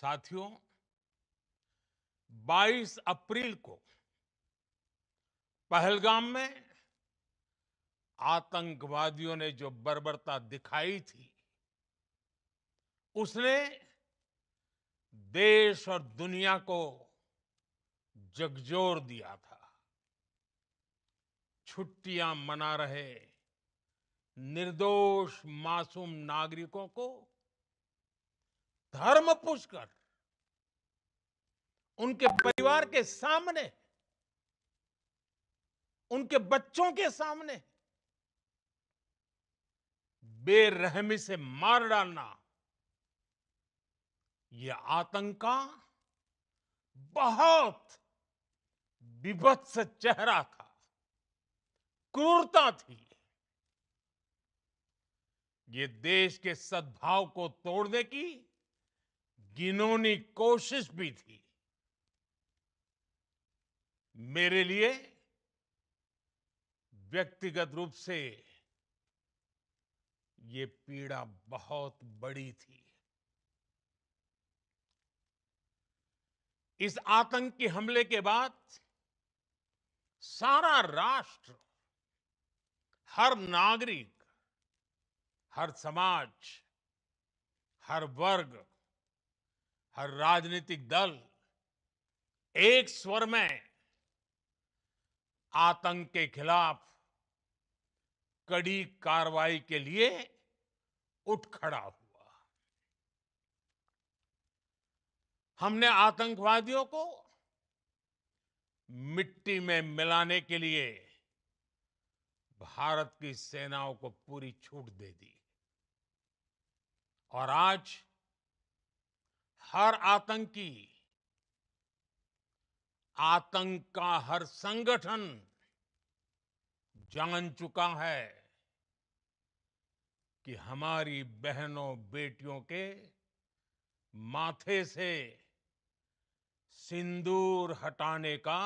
साथियों, 22 अप्रैल को पहलगाम में आतंकवादियों ने जो बर्बरता दिखाई थी, उसने देश और दुनिया को झकझोर दिया था। छुट्टियां मना रहे निर्दोष मासूम नागरिकों को धर्म पूछकर उनके परिवार के सामने, उनके बच्चों के सामने बेरहमी से मार डालना, यह आतंक का बहुत बीभत्स चेहरा था, क्रूरता थी। ये देश के सद्भाव को तोड़ने की घिनौनी कोशिश भी थी। मेरे लिए व्यक्तिगत रूप से ये पीड़ा बहुत बड़ी थी। इस आतंकी हमले के बाद सारा राष्ट्र, हर नागरिक, हर समाज, हर वर्ग, हर राजनीतिक दल एक स्वर में आतंक के खिलाफ कड़ी कार्रवाई के लिए उठ खड़ा हुआ। हमने आतंकवादियों को मिट्टी में मिलाने के लिए भारत की सेनाओं को पूरी छूट दे दी और आज हर आतंकी, आतंक का हर संगठन जान चुका है कि हमारी बहनों बेटियों के माथे से सिंदूर हटाने का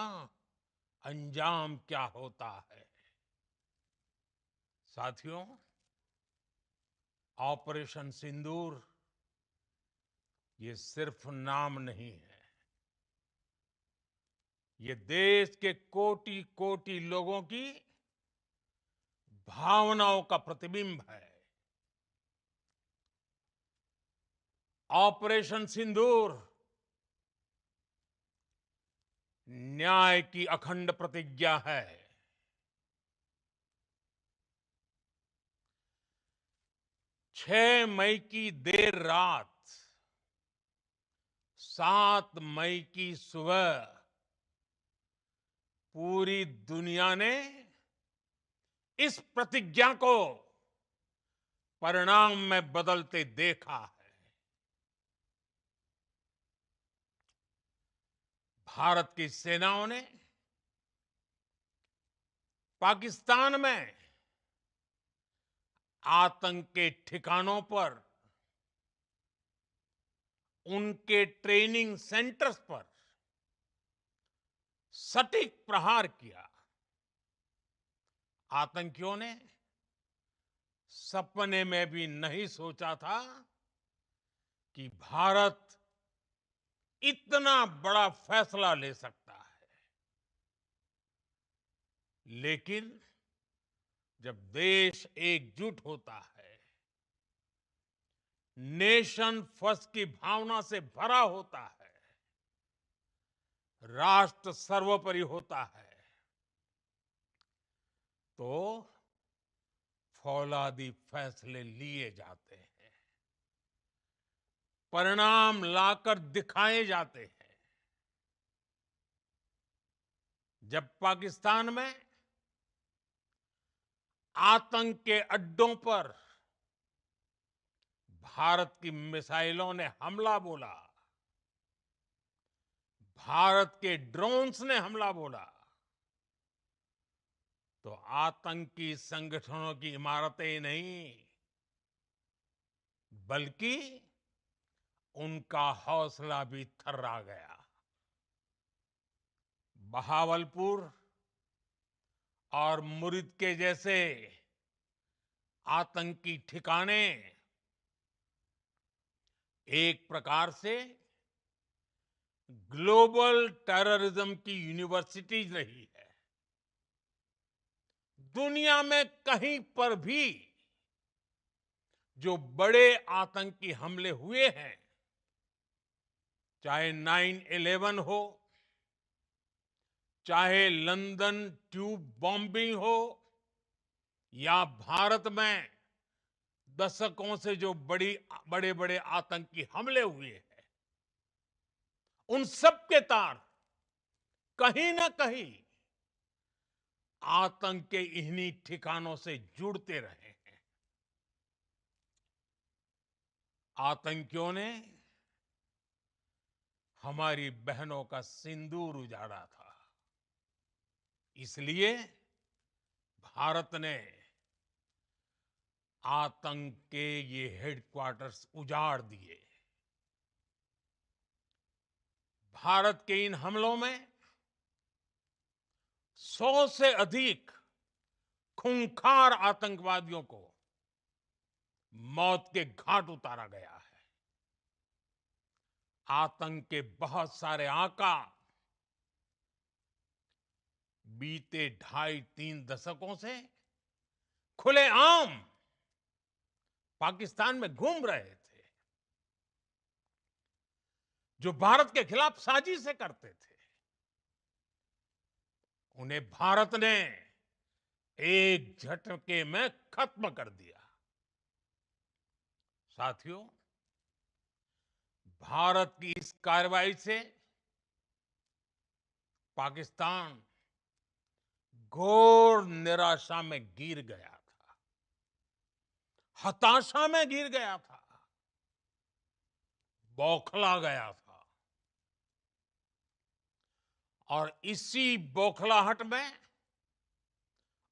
अंजाम क्या होता है। साथियों, ऑपरेशन सिंदूर ये सिर्फ नाम नहीं है, ये देश के कोटि कोटि लोगों की भावनाओं का प्रतिबिंब है। ऑपरेशन सिंदूर न्याय की अखंड प्रतिज्ञा है। 6 मई की देर रात, 7 मई की सुबह पूरी दुनिया ने इस प्रतिज्ञा को परिणाम में बदलते देखा है। भारत की सेनाओं ने पाकिस्तान में आतंक के ठिकानों पर, उनके ट्रेनिंग सेंटर्स पर सटीक प्रहार किया। आतंकियों ने सपने में भी नहीं सोचा था कि भारत इतना बड़ा फैसला ले सकता है। लेकिन जब देश एकजुट होता है, नेशन फर्स्ट की भावना से भरा होता है, राष्ट्र सर्वोपरि होता है, तो फौलादी फैसले लिए जाते हैं, परिणाम लाकर दिखाए जाते हैं। जब पाकिस्तान में आतंक के अड्डों पर भारत की मिसाइलों ने हमला बोला, भारत के ड्रोन्स ने हमला बोला, तो आतंकी संगठनों की इमारतें नहीं, बल्कि उनका हौसला भी थर्रा गया। बहावलपुर और मुरिद के जैसे आतंकी ठिकाने एक प्रकार से ग्लोबल टेररिज्म की यूनिवर्सिटीज रही है। दुनिया में कहीं पर भी जो बड़े आतंकी हमले हुए हैं, चाहे 9/11 हो, चाहे लंदन ट्यूब बॉम्बिंग हो, या भारत में दशकों से जो बड़े बड़े आतंकी हमले हुए हैं, उन सब के तार कहीं ना कहीं आतंक के इन्हीं ठिकानों से जुड़ते रहे हैं। आतंकियों ने हमारी बहनों का सिंदूर उजाड़ा था, इसलिए भारत ने आतंक के ये हेडक्वार्टर्स उजाड़ दिए। भारत के इन हमलों में 100 से अधिक खूंखार आतंकवादियों को मौत के घाट उतारा गया है। आतंक के बहुत सारे आका बीते 2.5-3 दशकों से खुलेआम पाकिस्तान में घूम रहे थे, जो भारत के खिलाफ साजिशें करते थे। उन्हें भारत ने एक झटके में खत्म कर दिया। साथियों, भारत की इस कार्रवाई से पाकिस्तान घोर निराशा में गिर गया था, हताशा में गिर गया था, बौखला गया था। और इसी बौखलाहट में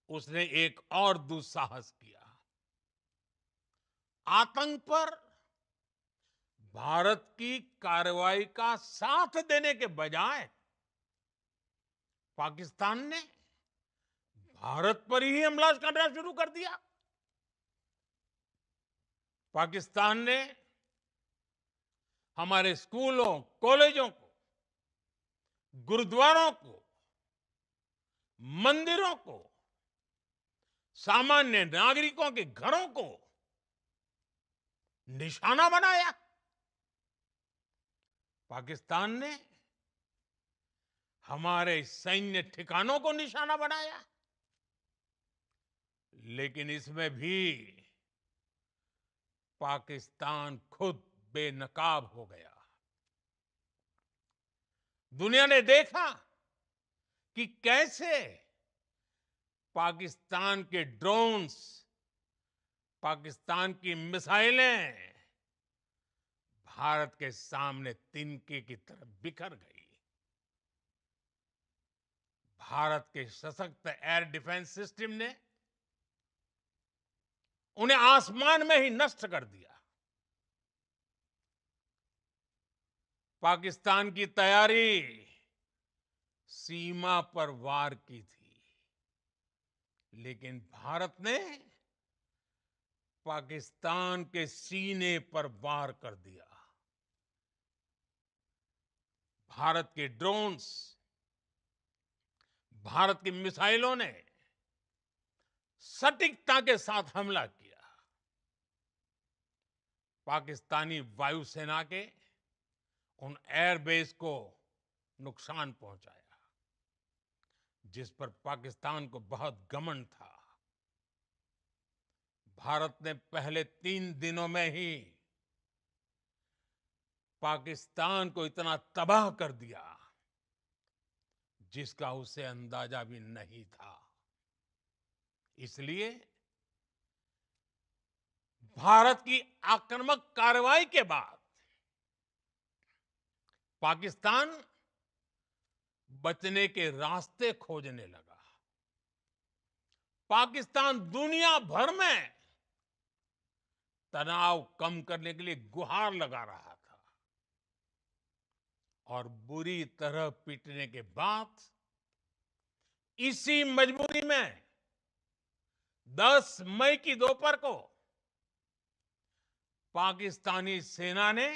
उसने एक और दुस्साहस किया। आतंक पर भारत की कार्रवाई का साथ देने के बजाय पाकिस्तान ने भारत पर ही हमला करना शुरू कर दिया। पाकिस्तान ने हमारे स्कूलों, कॉलेजों को, गुरुद्वारों को, मंदिरों को, सामान्य नागरिकों के घरों को निशाना बनाया। पाकिस्तान ने हमारे सैन्य ठिकानों को निशाना बनाया। लेकिन इसमें भी पाकिस्तान खुद बेनकाब हो गया। दुनिया ने देखा कि कैसे पाकिस्तान के ड्रोन्स, पाकिस्तान की मिसाइलें भारत के सामने तिनके की तरह बिखर गई। भारत के सशक्त एयर डिफेंस सिस्टम ने उन्हें आसमान में ही नष्ट कर दिया। पाकिस्तान की तैयारी सीमा पर वार की थी, लेकिन भारत ने पाकिस्तान के सीने पर वार कर दिया। भारत के ड्रोन्स, भारत की मिसाइलों ने सटीकता के साथ हमला किया। पाकिस्तानी वायुसेना के उन एयरबेस को नुकसान पहुंचाया, जिस पर पाकिस्तान को बहुत घमंड था। भारत ने पहले 3 दिनों में ही पाकिस्तान को इतना तबाह कर दिया, जिसका उसे अंदाजा भी नहीं था। इसलिए भारत की आक्रामक कार्रवाई के बाद पाकिस्तान बचने के रास्ते खोजने लगा। पाकिस्तान दुनिया भर में तनाव कम करने के लिए गुहार लगा रहा था, और बुरी तरह पीटने के बाद इसी मजबूरी में 10 मई की दोपहर को पाकिस्तानी सेना ने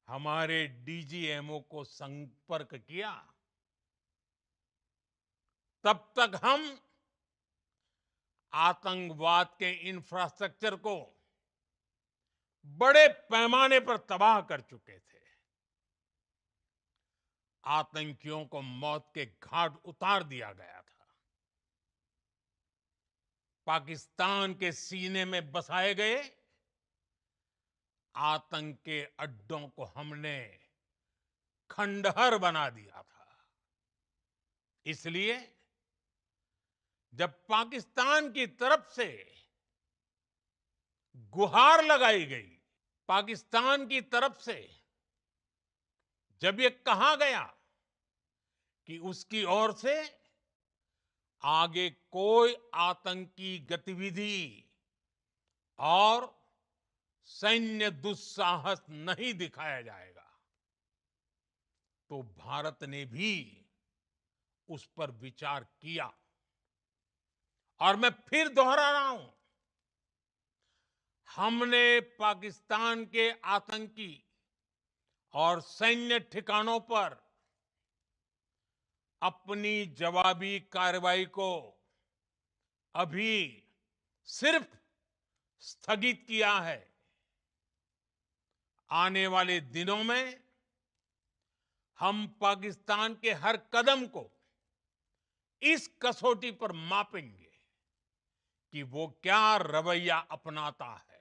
हमारे डीजीएमओ को संपर्क किया, तब तक हम आतंकवाद के इंफ्रास्ट्रक्चर को बड़े पैमाने पर तबाह कर चुके थे। आतंकियों को मौत के घाट उतार दिया गया था। पाकिस्तान के सीने में बसाए गए आतंक के अड्डों को हमने खंडहर बना दिया था। इसलिए जब पाकिस्तान की तरफ से गुहार लगाई गई, पाकिस्तान की तरफ से जब ये कहा गया कि उसकी ओर से आगे कोई आतंकी गतिविधि और सैन्य दुस्साहस नहीं दिखाया जाएगा, तो भारत ने भी उस पर विचार किया। और मैं फिर दोहरा रहा हूं, हमने पाकिस्तान के आतंकी और सैन्य ठिकानों पर अपनी जवाबी कार्रवाई को अभी सिर्फ स्थगित किया है। आने वाले दिनों में हम पाकिस्तान के हर कदम को इस कसौटी पर मापेंगे कि वो क्या रवैया अपनाता है।